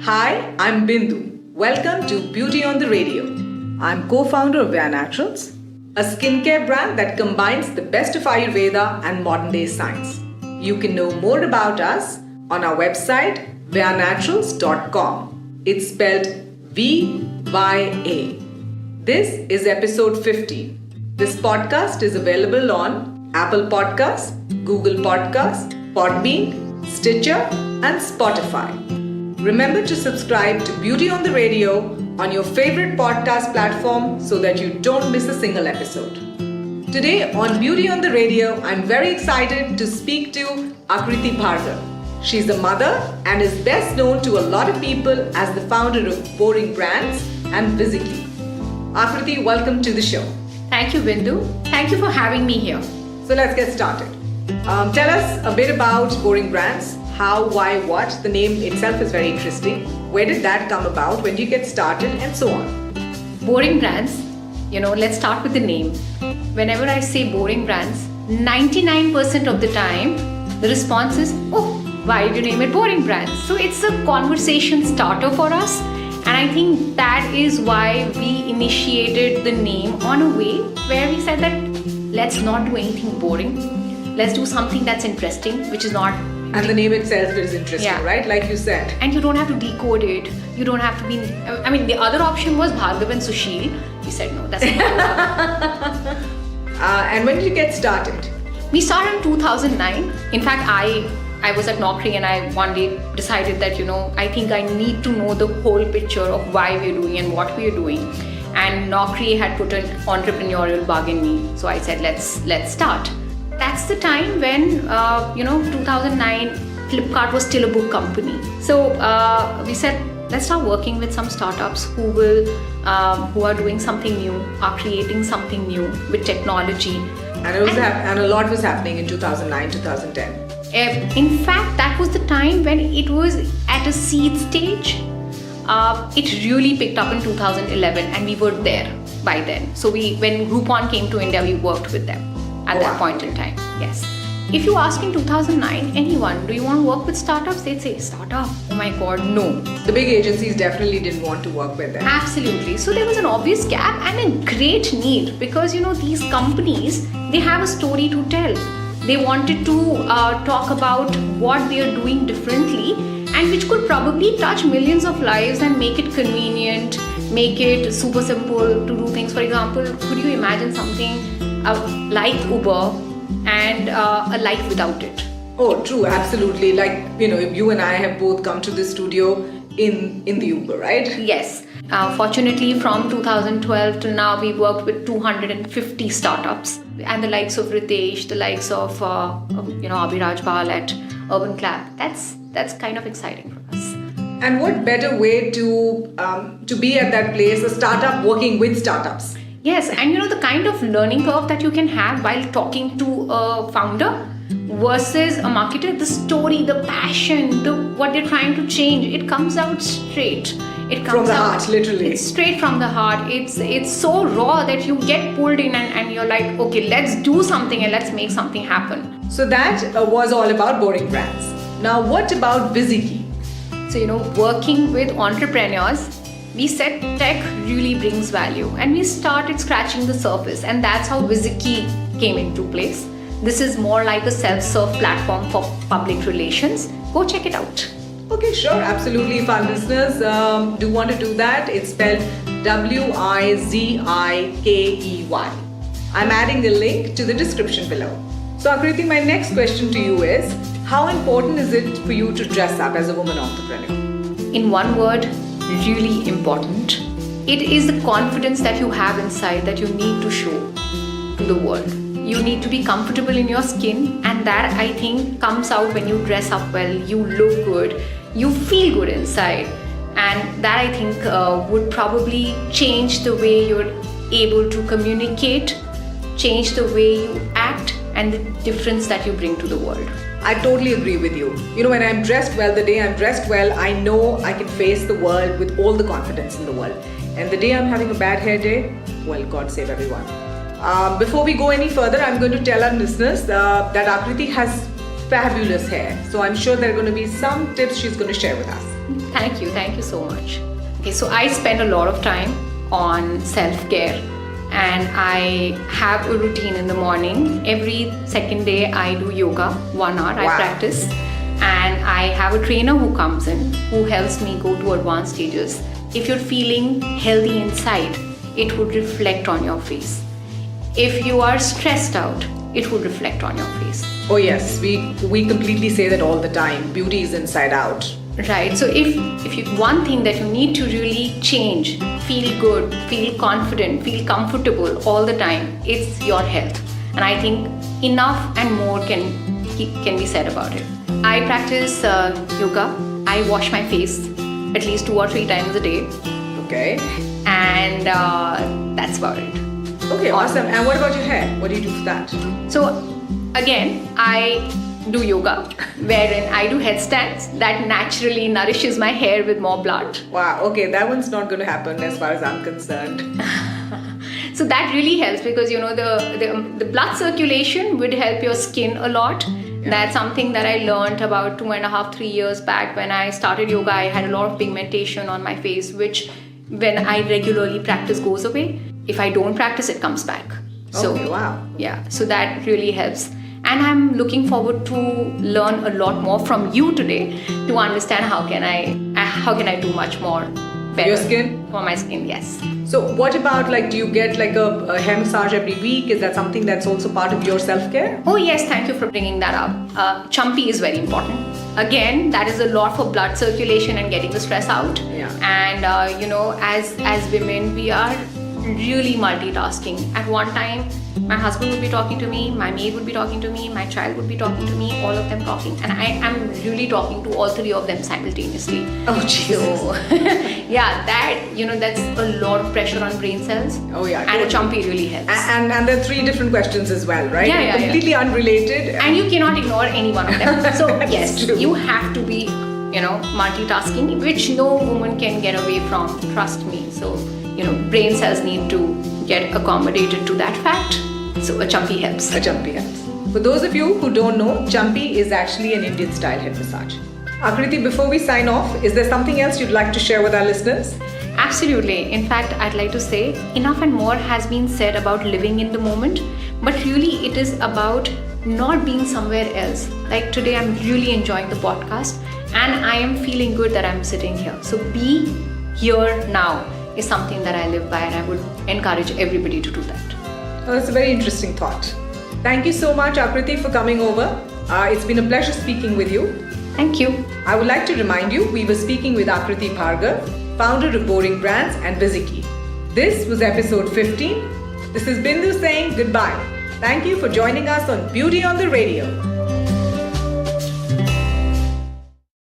Hi, I'm Bindu. Welcome to Beauty on the Radio. I'm co-founder of Via Naturals, a skincare brand that combines the best of Ayurveda and modern-day science. You can know more about us on our website, vianaturals.com. It's spelled V-Y-A. This is episode 50. This podcast is available on Apple Podcasts, Google Podcasts, Podbean, Stitcher, and Spotify. Remember to subscribe to Beauty on the Radio on your favorite podcast platform so that you don't miss a single episode. Today on Beauty on the Radio, I'm very excited to speak to Akriti Bhargav. She's a mother and is best known to a lot of people as the founder of Boring Brands and Viziki. Akriti, welcome to the show. Thank you, Bindu. Thank you for having me here. So let's get started. Tell us a bit about Boring Brands. How, why, what? The name itself is very interesting. Where did that come about? When did you get started? And so on. Boring Brands, let's start with the name. Whenever I say Boring Brands, 99% of the time, the response is, oh, why did you name it Boring Brands? So it's a conversation starter for us. And I think that is why we initiated the name on a way where we said that let's not do anything boring. Let's do something that's interesting, which is not... And the name itself is interesting, right? Like you said. And you don't have to decode it. You don't have to be... the other option was Bhargav and Sushil. We said, no, that's not And when did you get started? We started in 2009. In fact, I was at Naukri and I one day decided that, I think I need to know the whole picture of why we're doing and what we're doing. And Naukri had put an entrepreneurial bug in me. So I said, let's start. That's the time when, 2009, Flipkart was still a book company. So we said, let's start working with some startups who are doing something new, are creating something new with technology. And a lot was happening in 2009, 2010. In fact, that was the time when it was at a seed stage. It really picked up in 2011 and we were there by then. So when Groupon came to India, we worked with them. At that point in time, yes. If you ask in 2009, anyone, do you want to work with startups? They'd say, startup? Oh my God, no. The big agencies definitely didn't want to work with them. Absolutely. So there was an obvious gap and a great need because, these companies, they have a story to tell. They wanted to talk about what they are doing differently and which could probably touch millions of lives and make it convenient, make it super simple to do things. For example, could you imagine something like Uber and a life without it? Oh, true, absolutely. Like, you and I have both come to the studio in the Uber, right? Yes. Fortunately, from 2012 to now, we worked with 250 startups and the likes of Ritesh, the likes of, Abhiraj Bal at Urban Clap. That's kind of exciting for us. And what better way to be at that place, a startup working with startups? Yes, and the kind of learning curve that you can have while talking to a founder versus a marketer, the story, the passion, what they're trying to change, it comes out straight. It comes from the heart, literally. It's straight from the heart. It's so raw that you get pulled in and you're like, okay, let's do something and let's make something happen. So that was all about Boring Brands. Now, what about Viziki? So, working with entrepreneurs, we said tech really brings value and we started scratching the surface and that's how Viziki came into place. This is more like a self-serve platform for public relations. Go check it out. Okay, sure, absolutely. If our listeners do want to do that, it's spelled Wizikey. I'm adding the link to the description below. So Akriti, my next question to you is, how important is it for you to dress up as a woman entrepreneur? In one word, really important. It is the confidence that you have inside that you need to show to the world. You need to be comfortable in your skin and that I think comes out when you dress up well, you look good, you feel good inside and that I think would probably change the way you're able to communicate, change the way you act and the difference that you bring to the world. I totally agree with you. When I'm dressed well, the day I'm dressed well, I know I can face the world with all the confidence in the world. And the day I'm having a bad hair day, well, God save everyone. Before we go any further, I'm going to tell our listeners that Akriti has fabulous hair. So I'm sure there are going to be some tips she's going to share with us. Thank you so much. Okay, so I spend a lot of time on self-care, and I have a routine in the morning. Every second day I do yoga, 1 hour. Wow. I practice, and I have a trainer who comes in who helps me go to advanced stages. If you're feeling healthy inside, it would reflect on your face. If you are stressed out, it would reflect on your face. Oh yes, we completely say that all the time. Beauty is inside out. Right. So if you, one thing that you need to really change, feel good, feel confident, feel comfortable all the time, it's your health. And I think enough and more can be said about it. I practice yoga. I wash my face at least 2 or 3 times a day. Okay. And that's about it. Okay, awesome. And what about your hair? What do you do for that? So again, I do yoga, wherein I do headstands that naturally nourishes my hair with more blood. Wow, okay, that one's not going to happen as far as I'm concerned. So that really helps because the blood circulation would help your skin a lot. Yeah. That's something that I learned about 2.5-3 years back when I started yoga. I had a lot of pigmentation on my face, which when I regularly practice goes away. If I don't practice, it comes back. So okay, wow. Yeah, so that really helps. And I'm looking forward to learn a lot more from you today to understand how can I do much more better. Your skin? For my skin, yes. So what about do you get a hair massage every week? Is that something that's also part of your self-care? Oh yes, thank you for bringing that up. Champi is very important. Again, that is a lot for blood circulation and getting the stress out. Yeah. And as women, we are really multitasking. At one time, my husband would be talking to me, my maid would be talking to me, my child would be talking to me, all of them talking, and I am really talking to all 3 of them simultaneously. Oh Jesus. So yeah, that's a lot of pressure on brain cells. Oh yeah. And a Champi really helps. And there are 3 different questions as well, right? Yeah. Completely unrelated. And you cannot ignore any one of them. So yes, true. you have to be, multitasking, which no woman can get away from, trust me. So, brain cells need to get accommodated to that fact. So a Champi helps. A Champi helps. For those of you who don't know, Champi is actually an Indian style head massage. Akriti, before we sign off, is there something else you'd like to share with our listeners? Absolutely. In fact, I'd like to say enough and more has been said about living in the moment, but really it is about not being somewhere else. Like today, I'm really enjoying the podcast and I am feeling good that I'm sitting here. So be here now is something that I live by, and I would encourage everybody to do that. Oh, that's a very interesting thought. Thank you so much, Akriti, for coming over. It's been a pleasure speaking with you. Thank you. I would like to remind you, we were speaking with Akriti Bhargav, founder of Boring Brands and Biziki. This was episode 15. This is Bindu saying goodbye. Thank you for joining us on Beauty on the Radio.